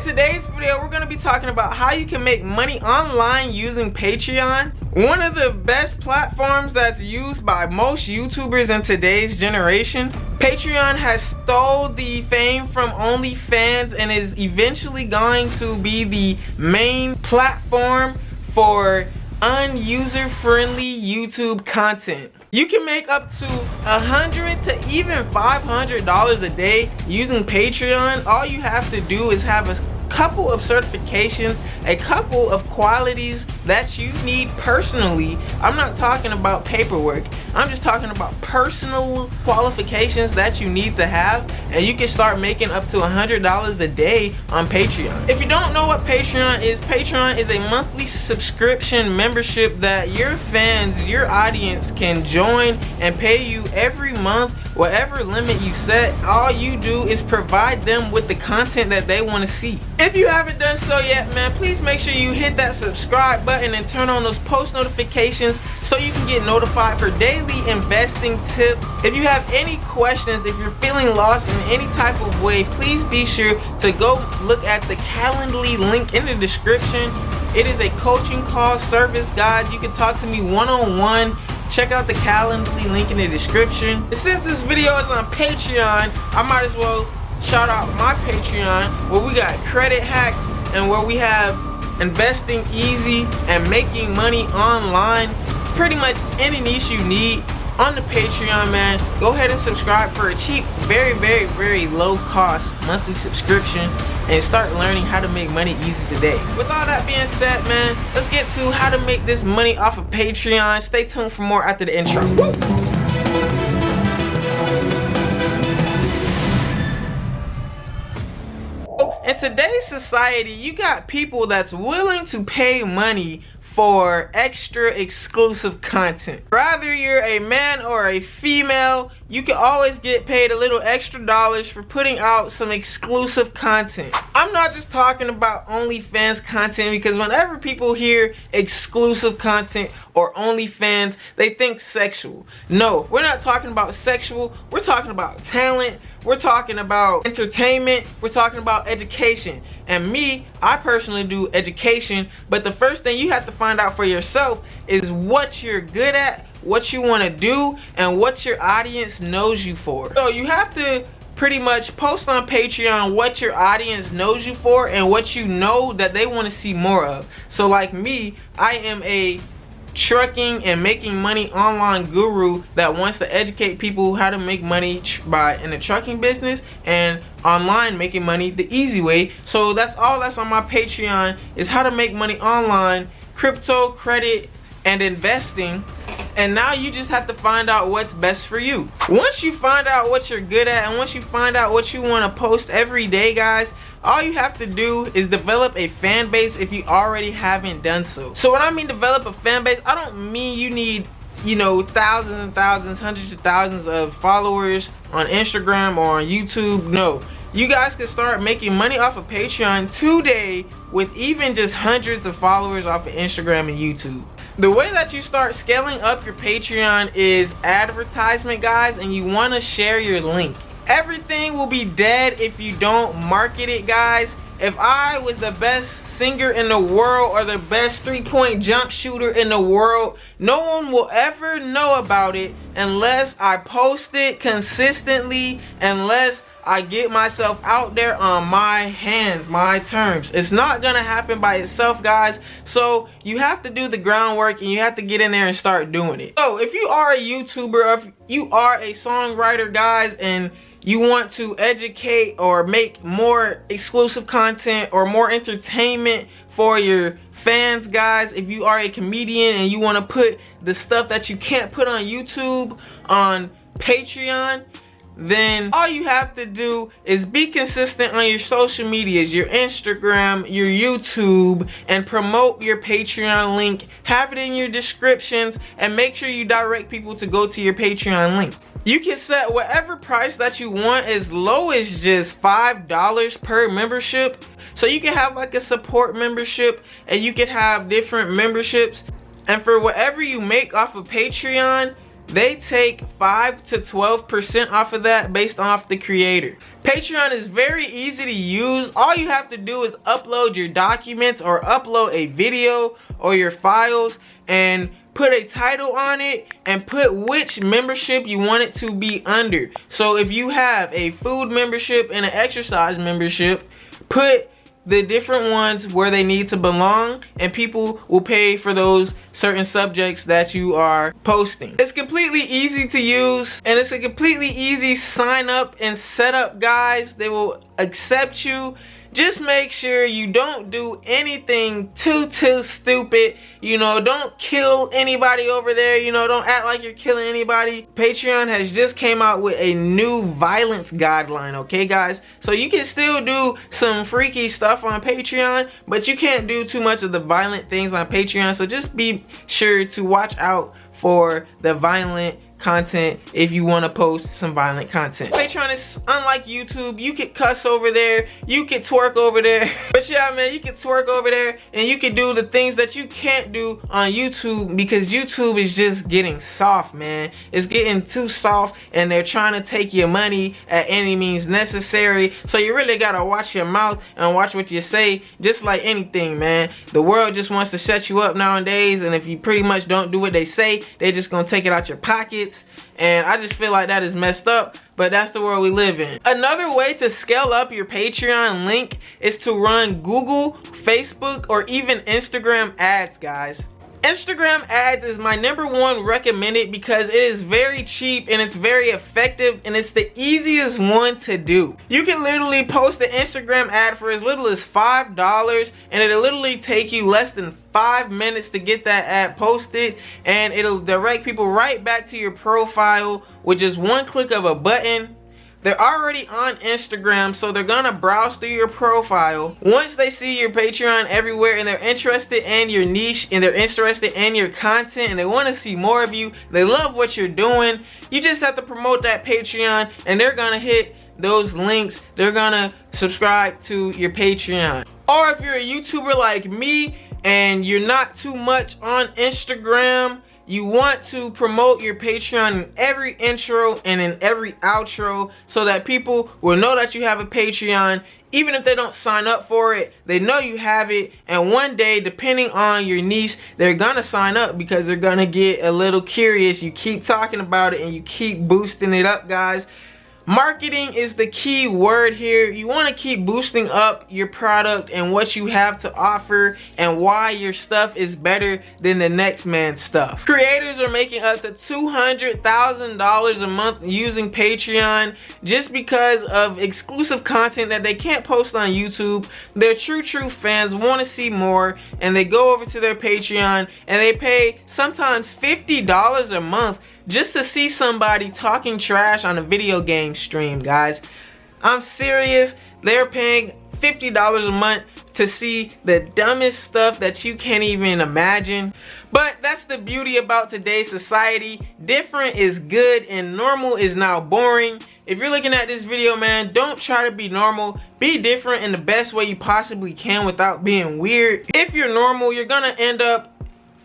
In today's video, we're going to be talking about how you can make money online using Patreon. One of the best platforms that's used by most YouTubers in today's generation. Patreon has stole the fame from OnlyFans and is eventually going to be the main platform for unuser-friendly YouTube content. You can make up to $100 to even $500 a day using Patreon. All you have to do is have a couple of certifications, a couple of qualities that you need personally. I'm not talking about paperwork. I'm just talking about personal qualifications that you need to have, and you can start making up to $100 a day on Patreon. If you don't know what Patreon is a monthly subscription membership that your fans, your audience can join and pay you every month, whatever limit you set. All you do is provide them with the content that they want to see. If you haven't done so yet, man, please make sure you hit that subscribe button and turn on those post notifications so you can get notified for daily investing tips. If you have any questions, if you're feeling lost in any type of way, please be sure to go look at the Calendly link in the description. It is a coaching call service, guys. You can talk to me one-on-one. Check out the Calendly link in the description. And since this video is on Patreon, I might as well shout out my Patreon, where we got credit hacks and where we have investing easy and making money online. Pretty much any niche you need on the Patreon, man. Go ahead and subscribe for a cheap, very low cost monthly subscription and start learning how to make money easy today. With all that being said, man, let's get to how to make this money off of Patreon. Stay tuned for more after the intro. In today's society, you got people that's willing to pay money for extra exclusive content. Whether you're a man or a female, you can always get paid a little extra dollars for putting out some exclusive content. I'm not just talking about OnlyFans content, because whenever people hear exclusive content or OnlyFans, they think sexual. No, we're not talking about sexual. We're talking about talent. We're talking about entertainment. We're talking about education. And me, I personally do education, but the first thing you have to find out for yourself is what you're good at, what you want to do, and what your audience knows you for. So you have to pretty much post on Patreon what your audience knows you for and what you know that they want to see more of. So like me, I am a trucking and making money online guru that wants to educate people how to make money in the trucking business and online making money the easy way. So that's all that's on my Patreon, is how to make money online, crypto, credit, and investing. And now you just have to find out what's best for you. Once you find out what you're good at and once you find out what you want to post every day, guys, all you have to do is develop a fan base if you already haven't done so. So when I mean develop a fan base, I don't mean you need, you know, thousands and thousands, hundreds of thousands of followers on Instagram or on YouTube. No, you guys can start making money off of Patreon today with even just hundreds of followers off of Instagram and YouTube. The way that you start scaling up your Patreon is advertisement, guys, and you want to share your link. Everything will be dead if you don't market it, guys. If I was the best singer in the world or the best three-point jump shooter in the world, no one will ever know about it unless I post it consistently, unless I get myself out there on my hands, my terms. It's not gonna happen by itself, guys. So you have to do the groundwork and you have to get in there and start doing it. So if you are a YouTuber, or if you are a songwriter, guys, and you want to educate or make more exclusive content or more entertainment for your fans, guys, if you are a comedian and you want to put the stuff that you can't put on YouTube on Patreon, then all you have to do is be consistent on your social medias, your Instagram, your YouTube, and promote your Patreon link. Have it in your descriptions and make sure you direct people to go to your Patreon link. You can set whatever price that you want, as low as just $5 per membership. So you can have like a support membership, and you can have different memberships. And for whatever you make off of Patreon, they take 5 to 12% off of that based off the creator. Patreon is very easy to use. All you have to do is upload your documents or upload a video or your files and put a title on it and put which membership you want it to be under. So if you have a food membership and an exercise membership, put the different ones where they need to belong, and people will pay for those certain subjects that you are posting. It's completely easy to use, and it's a completely easy sign up and setup, guys. They will accept you. Just make sure you don't do anything too stupid. You know, don't kill anybody over there. You know, don't act like you're killing anybody. Patreon has just came out with a new violence guideline, okay guys? So you can still do some freaky stuff on Patreon, but you can't do too much of the violent things on Patreon. So just be sure to watch out for the violent content if you want to post some violent content. Patreon is unlike YouTube. You can cuss over there, you can twerk over there, but yeah man, you can twerk over there and you can do the things that you can't do on YouTube, because YouTube is just getting soft, man. It's getting too soft, and they're trying to take your money at any means necessary. So you really gotta watch your mouth and watch what you say. Just like anything, man, the world just wants to set you up nowadays, and if you pretty much don't do what they say, they're just gonna take it out your pocket. And I just feel like that is messed up, but that's the world we live in. Another way to scale up your Patreon link is to run Google, Facebook, or even Instagram ads, guys. Instagram ads is my #1 recommended because it is very cheap and it's very effective, and it's the easiest one to do. You can literally post an Instagram ad for as little as $5, and it'll literally take you less than 5 minutes to get that ad posted, and it'll direct people right back to your profile with just one click of a button. They're already on Instagram, so they're gonna browse through your profile. Once they see your Patreon everywhere and they're interested in your niche and they're interested in your content and they want to see more of you, they love what you're doing, you just have to promote that Patreon and they're gonna hit those links. They're gonna subscribe to your Patreon. Or if you're a YouTuber like me and you're not too much on Instagram, you want to promote your Patreon in every intro and in every outro so that people will know that you have a Patreon. Even if they don't sign up for it, they know you have it, and one day, depending on your niche, they're gonna sign up because they're gonna get a little curious. You keep talking about it and you keep boosting it up, guys. Marketing is the key word here. You want to keep boosting up your product and what you have to offer and why your stuff is better than the next man's stuff. Creators are making up to $200,000 a month using Patreon just because of exclusive content that they can't post on YouTube. Their true fans want to see more, and they go over to their Patreon and they pay sometimes $50 a month just to see somebody talking trash on a video game stream, guys. I'm serious. They're paying $50 a month to see the dumbest stuff that you can't even imagine. But that's the beauty about today's society. Different is good and normal is now boring. If you're looking at this video, man, don't try to be normal. Be different in the best way you possibly can without being weird. If you're normal, you're gonna end up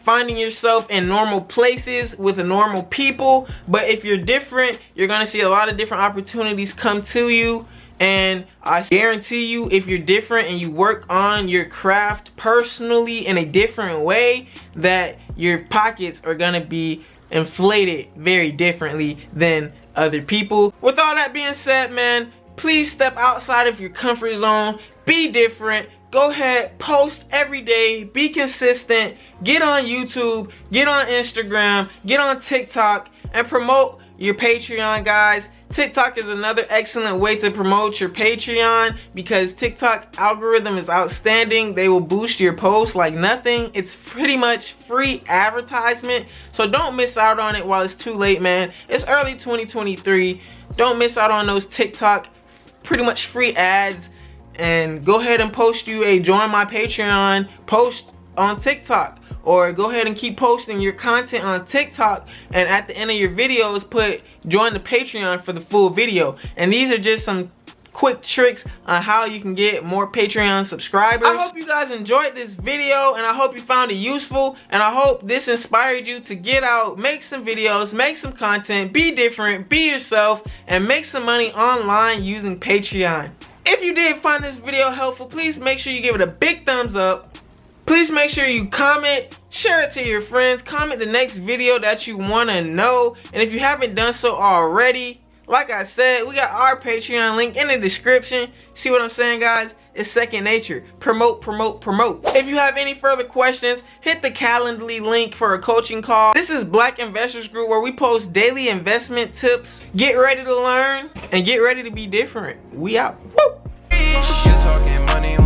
finding yourself in normal places with normal people. But if you're different, you're gonna see a lot of different opportunities come to you. And I guarantee you, if you're different and you work on your craft personally in a different way, that your pockets are gonna be inflated very differently than other people. With all that being said, man, please step outside of your comfort zone. Be different. Go ahead, post every day, be consistent, get on YouTube, get on Instagram, get on TikTok, and promote your Patreon, guys. TikTok is another excellent way to promote your Patreon because TikTok algorithm is outstanding. They will boost your posts like nothing. It's pretty much free advertisement, so don't miss out on it while it's too late, man. It's early 2023. Don't miss out on those TikTok pretty much free ads. And go ahead and post you a join my Patreon post on TikTok, or go ahead and keep posting your content on TikTok, and at the end of your videos put join the Patreon for the full video. And these are just some quick tricks on how you can get more Patreon subscribers. I hope you guys enjoyed this video, and I hope you found it useful, and I hope this inspired you to get out, make some videos, make some content, be different, be yourself, and make some money online using Patreon. If you did find this video helpful, please make sure you give it a big thumbs up. Please make sure you comment, share it to your friends, comment the next video that you want to know. And if you haven't done so already, like I said, we got our Patreon link in the description. See what I'm saying, guys? It's second nature. Promote, promote, promote. If you have any further questions, hit the Calendly link for a coaching call. This is Black Investors Group, where we post daily investment tips. Get ready to learn and get ready to be different. We out. Woo! You talking money.